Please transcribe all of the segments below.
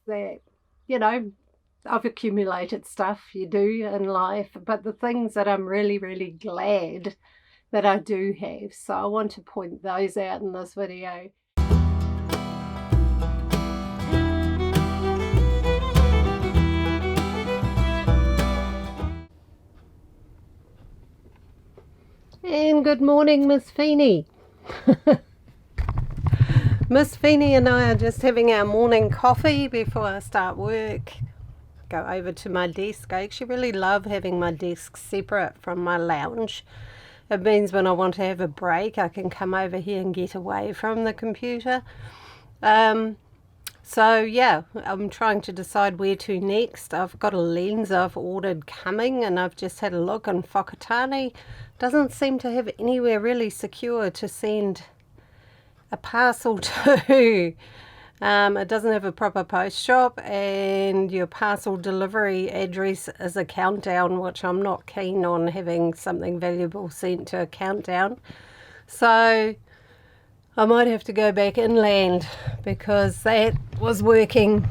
that, you know, I've accumulated stuff, you do in life, but the things that I'm really, really glad that I do have. So I want to point those out in this video. And good morning, Miss Feeney. Miss Feeney and I are just having our morning coffee before I start work. Go over to my desk. I actually really love having my desk separate from my lounge. It means when I want to have a break, I can come over here and get away from the computer. So yeah, I'm trying to decide where to next. I've got a lens I've ordered coming, and I've just had a look, and Whakatane doesn't seem to have anywhere really secure to send a parcel to. It doesn't have a proper post shop, and your parcel delivery address is a Countdown, which I'm not keen on having something valuable sent to a Countdown. So I might have to go back inland, because that was working.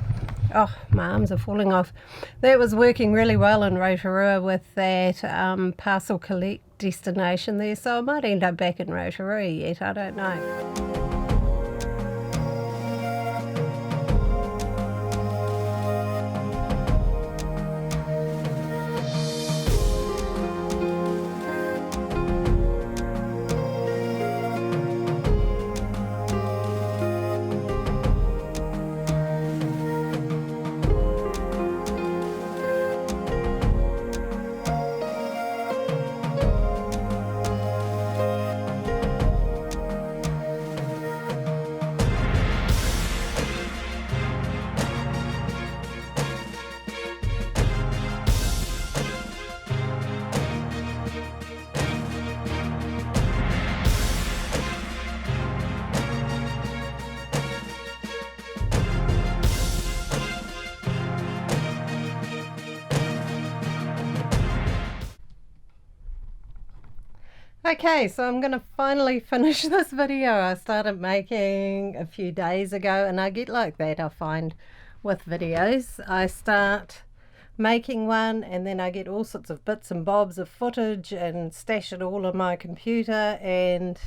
Oh, my arms are falling off. That was working really well in Rotorua with that parcel collect destination there. So I might end up back in Rotorua yet. I don't know. Okay, so I'm going to finally finish this video I started making a few days ago, and I get like that, I find, with videos. I start making one, and then I get all sorts of bits and bobs of footage and stash it all on my computer, and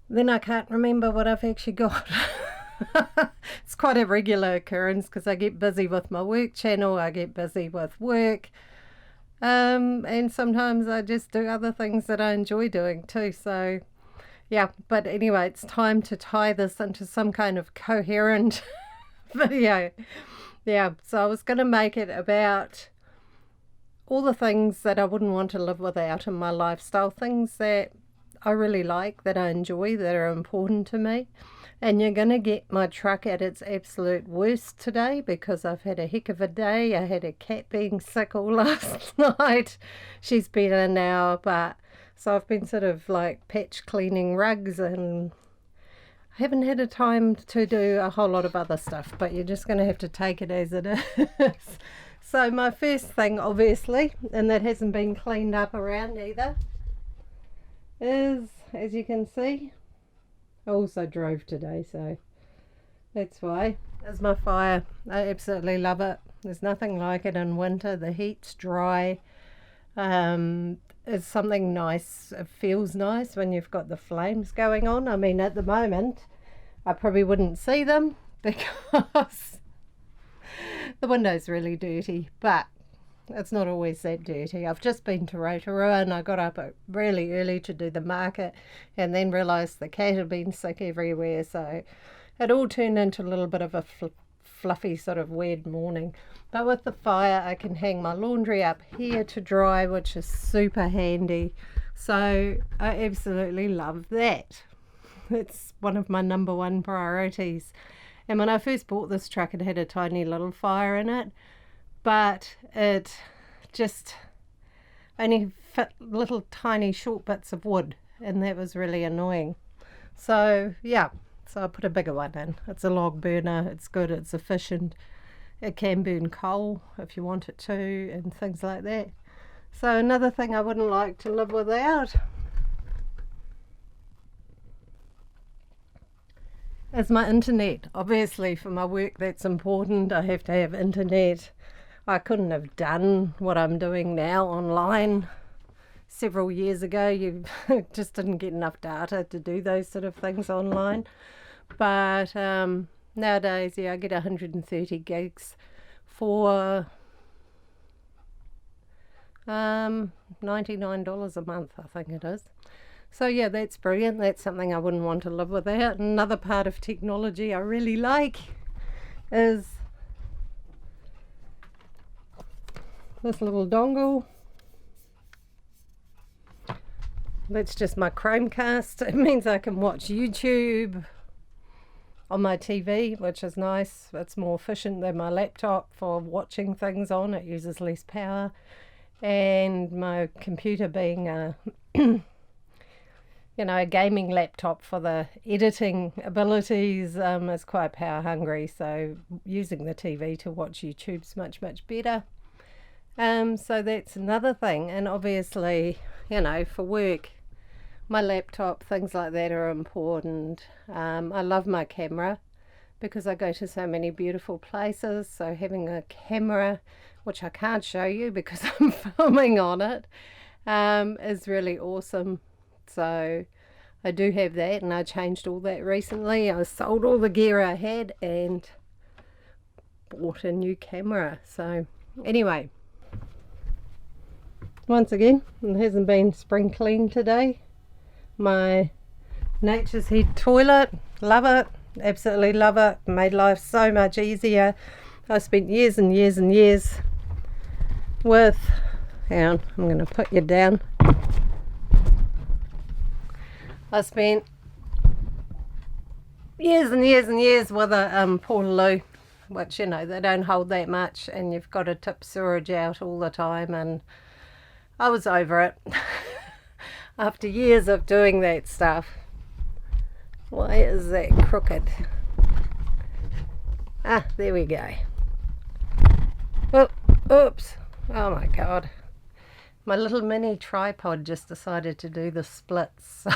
then I can't remember what I've actually got. It's quite a regular occurrence, because I get busy with my work channel, I get busy with work. And sometimes I just do other things that I enjoy doing too. So yeah, but anyway, it's time to tie this into some kind of coherent video. Yeah, so I was going to make it about all the things that I wouldn't want to live without in my lifestyle, things that I really like, that I enjoy, that are important to me. And you're going to get my truck at its absolute worst today, because I've had a heck of a day. I had a cat being sick all last night. She's better now, but so I've been sort of like patch cleaning rugs, and I haven't had a time to do a whole lot of other stuff, but you're just going to have to take it as it is. So my first thing, obviously, and that hasn't been cleaned up around either, is, as you can see, I also drove today, so that's why. There's my fire. I absolutely love it. There's nothing like it in winter. The heat's dry. It's something nice. It feels nice when you've got the flames going on. I mean, at the moment, I probably wouldn't see them because the window's really dirty, but it's not always that dirty. I've just been to Rotorua, and I got up really early to do the market, and then realised the cat had been sick everywhere, so it all turned into a little bit of a fluffy sort of weird morning. But with the fire, I can hang my laundry up here to dry, which is super handy. So I absolutely love that. It's one of my number one priorities. And when I first bought this truck, it had a tiny little fire in it, but it just only fit little tiny short bits of wood, and that was really annoying. So yeah, so I put a bigger one in. It's a log burner, it's good, it's efficient, it can burn coal if you want it to, and things like that. So another thing I wouldn't like to live without is my internet. Obviously for my work that's important. I have to have internet. I couldn't have done what I'm doing now online several years ago. You just didn't get enough data to do those sort of things online. But nowadays, yeah, I get 130 gigs for $99 a month, I think it is. So yeah, that's brilliant. That's something I wouldn't want to live without. Another part of technology I really like is this little dongle. That's just my Chromecast. It means I can watch YouTube on my TV, which is nice. It's more efficient than my laptop for watching things on. It uses less power. And my computer being a a gaming laptop for the editing abilities is quite power hungry, so using the TV to watch YouTube's much better. So that's another thing. And obviously, for work, my laptop, things like that are important. I love my camera because I go to so many beautiful places, so having a camera, which I can't show you because I'm filming on it, is really awesome. So I do have that, and I changed all that recently. I sold all the gear I had and bought a new camera. So anyway, once again, it hasn't been spring cleaned today. My Nature's Head toilet, love it, absolutely love it. Made life so much easier. I spent years and years and years with, hang on, I'm going to put you down. I spent years and years and years with a Portaloo, which they don't hold that much, and you've got to tip sewage out all the time, and I was over it. After years of doing that stuff. Why is that crooked? Ah, there we go. Oh, oops. Oh my God. My little mini tripod just decided to do the splits. So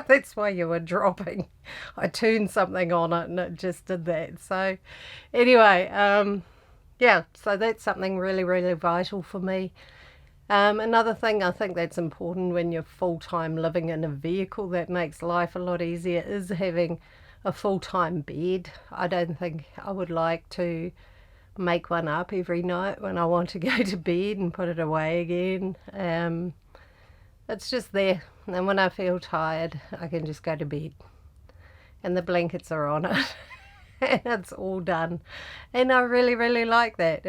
that's why you were dropping. I turned something on it and it just did that. So anyway, yeah, so that's something really vital for me. Another thing I think that's important when you're full-time living in a vehicle that makes life a lot easier is having a full-time bed. I don't think I would like to make one up every night when I want to go to bed and put it away again. It's just there, and when I feel tired I can just go to bed and the blankets are on it and it's all done, and I really like that.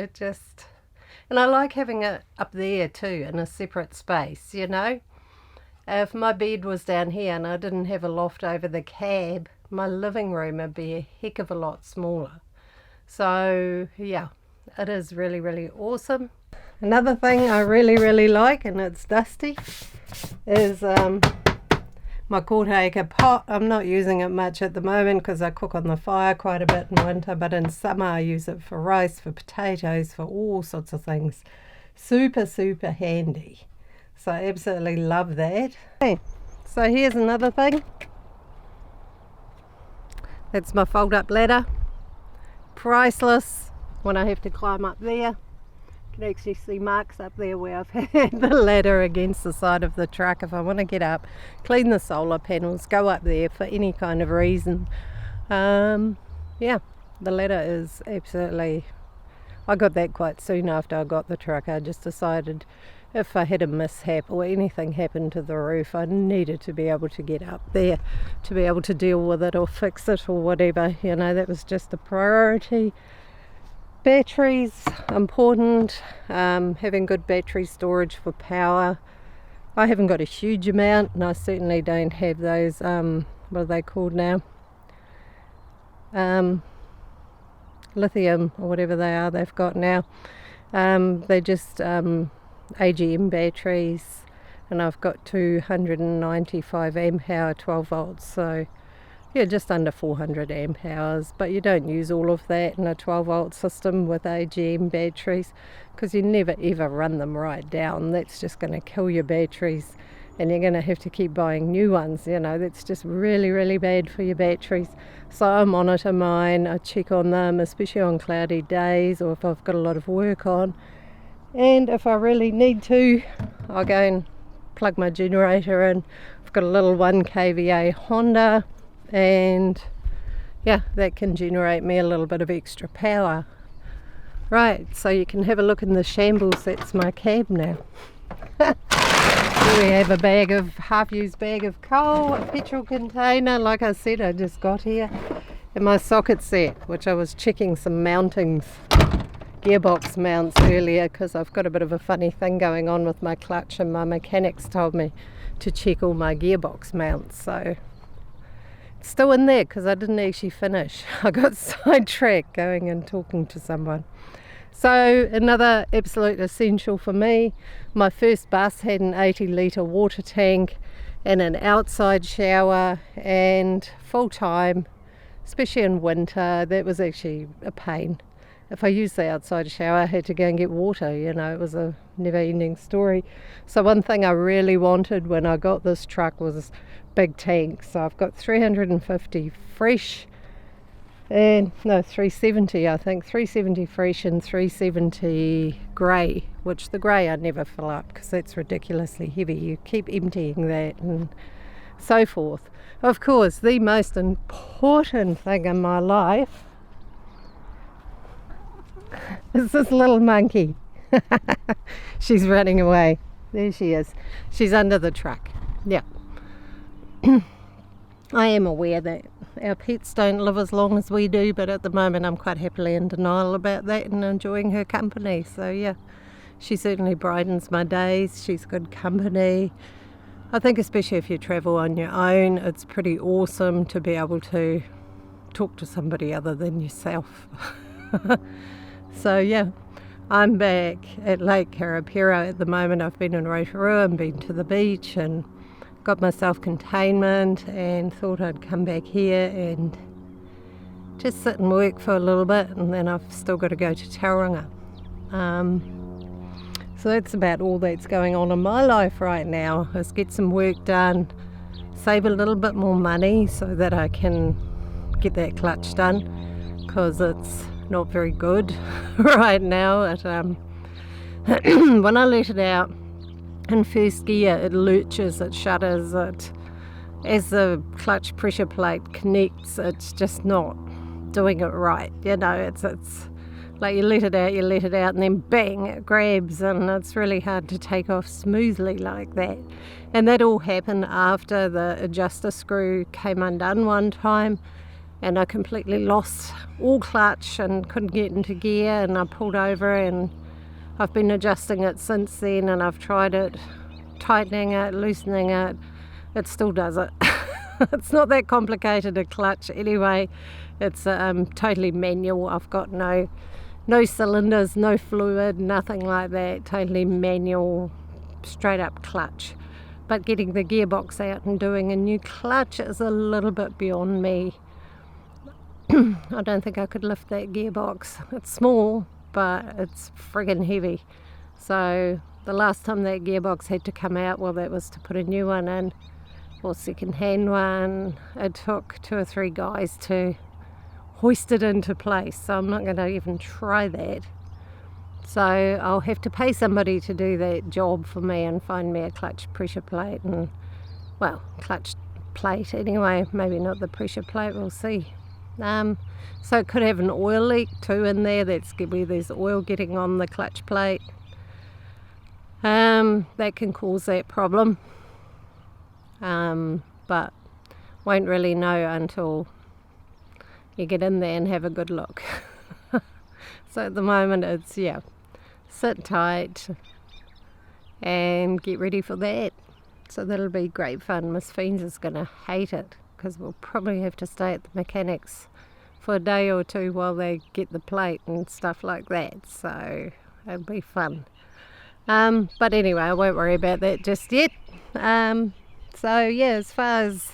And I like having it up there too, in a separate space, If my bed was down here and I didn't have a loft over the cab, my living room would be a heck of a lot smaller. So yeah, it is really awesome. Another thing I really like, and it's dusty, is my quarter-acre pot. I'm not using it much at the moment because I cook on the fire quite a bit in winter, but in summer I use it for rice, for potatoes, for all sorts of things. Super handy. So I absolutely love that. Okay, so here's another thing. That's my fold-up ladder. Priceless when I have to climb up there. You can actually see marks up there where I've had the ladder against the side of the truck. If I want to get up, clean the solar panels, go up there for any kind of reason. Yeah, the ladder is absolutely... I got that quite soon after I got the truck. I just decided if I had a mishap or anything happened to the roof, I needed to be able to get up there to be able to deal with it or fix it or whatever. That was just a priority. Batteries, important. Having good battery storage for power. I haven't got a huge amount, and I certainly don't have those, what are they called now? Lithium or whatever they are they've got now. They're just AGM batteries, and I've got 295 amp hour 12 volts, so yeah, just under 400 amp hours, but you don't use all of that in a 12 volt system with AGM batteries because you never ever run them right down. That's just going to kill your batteries and you're going to have to keep buying new ones. You know, that's just really, really bad for your batteries. So I monitor mine, I check on them, especially on cloudy days or if I've got a lot of work on. And if I really need to, I'll go and plug my generator in. I've got a little 1 kVA Honda, and yeah, that can generate me a little bit of extra power. Right, so you can have a look in the shambles. That's my cab now. Here we have a half-used bag of coal, a petrol container. Like I said, I just got here, and my socket set, which I was checking some mountings, gearbox mounts earlier, because I've got a bit of a funny thing going on with my clutch, and my mechanics told me to check all my gearbox mounts. So it's still in there because I didn't actually finish. I got sidetracked going and talking to someone. So another absolute essential for me, my first bus had an 80-litre water tank and an outside shower, and full time, especially in winter, that was actually a pain. If I used the outside shower, I had to go and get water. You know, it was a never-ending story. So one thing I really wanted when I got this truck was big tanks. So I've got 350 fresh, and no, 370, I think, 370 fresh and 370 grey, which the grey I never fill up because that's ridiculously heavy. You keep emptying that and so forth. Of course, the most important thing in my life is this little monkey. She's running away. There she is. She's under the truck. Yeah. I am aware that our pets don't live as long as we do, but at the moment I'm quite happily in denial about that and enjoying her company. So yeah, she certainly brightens my days. She's good company. I think especially if you travel on your own, it's pretty awesome to be able to talk to somebody other than yourself. So yeah, I'm back at Lake Karapiro at the moment. I've been in Rotorua and been to the beach and got myself containment, and thought I'd come back here and just sit and work for a little bit, and then I've still got to go to Tauranga. So that's about all that's going on in my life right now, is get some work done, save a little bit more money so that I can get that clutch done, because it's not very good right now. When I let it out in first gear, it lurches, it shudders, as the clutch pressure plate connects, it's just not doing it right. You know, it's like you let it out, and then bang, it grabs, and it's really hard to take off smoothly like that. And that all happened after the adjuster screw came undone one time, and I completely lost all clutch and couldn't get into gear, and I pulled over, and I've been adjusting it since then, and I've tried it, tightening it, loosening it. It still does it. It's not that complicated a clutch anyway. It's totally manual. I've got no cylinders, no fluid, nothing like that. Totally manual, straight up clutch. But getting the gearbox out and doing a new clutch is a little bit beyond me. I don't think I could lift that gearbox. It's small, but it's friggin' heavy. So the last time that gearbox had to come out, well, that was to put a new one in, or second-hand one. It took 2 or 3 guys to hoist it into place, so I'm not going to even try that. So I'll have to pay somebody to do that job for me and find me a clutch pressure plate, and, well, clutch plate anyway, maybe not the pressure plate, we'll see. So it could have an oil leak too in there. That's where there's oil getting on the clutch plate. That can cause that problem, but won't really know until you get in there and have a good look. So at the moment it's, yeah, sit tight and get ready for that. So that'll be great fun. Miss Fiends is going to hate it, because we'll probably have to stay at the mechanics for a day or two while they get the plate and stuff like that. So it'll be fun. But anyway, I won't worry about that just yet. So yeah, as far as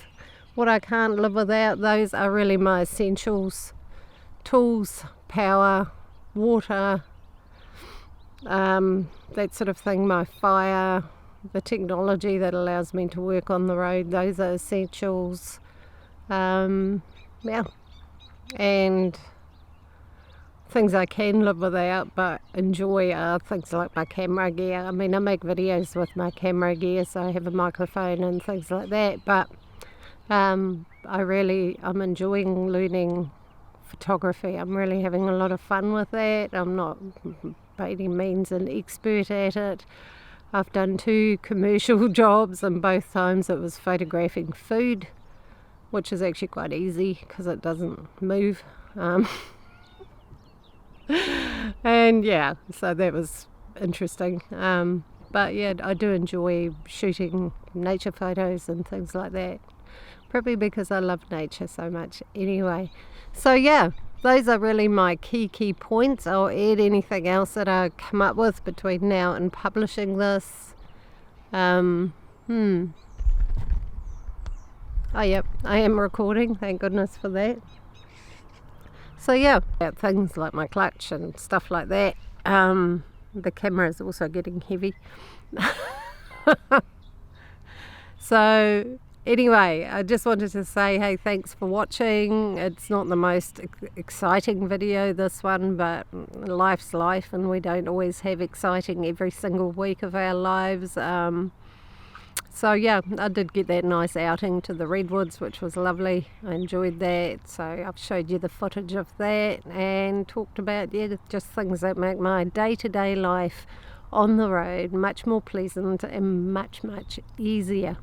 what I can't live without, those are really my essentials: tools, power, water, that sort of thing, my fire, the technology that allows me to work on the road. Those are essentials. Yeah, and things I can live without but enjoy are things like my camera gear. I mean, I make videos with my camera gear, so I have a microphone and things like that, but I'm enjoying learning photography. I'm really having a lot of fun with that. I'm not by any means an expert at it. I've done 2 commercial jobs, and both times it was photographing food, which is actually quite easy because it doesn't move. And yeah, so that was interesting. But yeah, I do enjoy shooting nature photos and things like that, probably because I love nature so much anyway. So yeah, those are really my key points. I'll add anything else that I come up with between now and publishing this. Oh yep, I am recording, thank goodness for that. So yeah, things like my clutch and stuff like that. The camera is also getting heavy. So anyway, I just wanted to say, hey, thanks for watching. It's not the most exciting video, this one, but life's life, and we don't always have exciting every single week of our lives. So yeah, I did get that nice outing to the Redwoods, which was lovely. I enjoyed that. So I've showed you the footage of that and talked about, yeah, just things that make my day-to-day life on the road much more pleasant and much easier.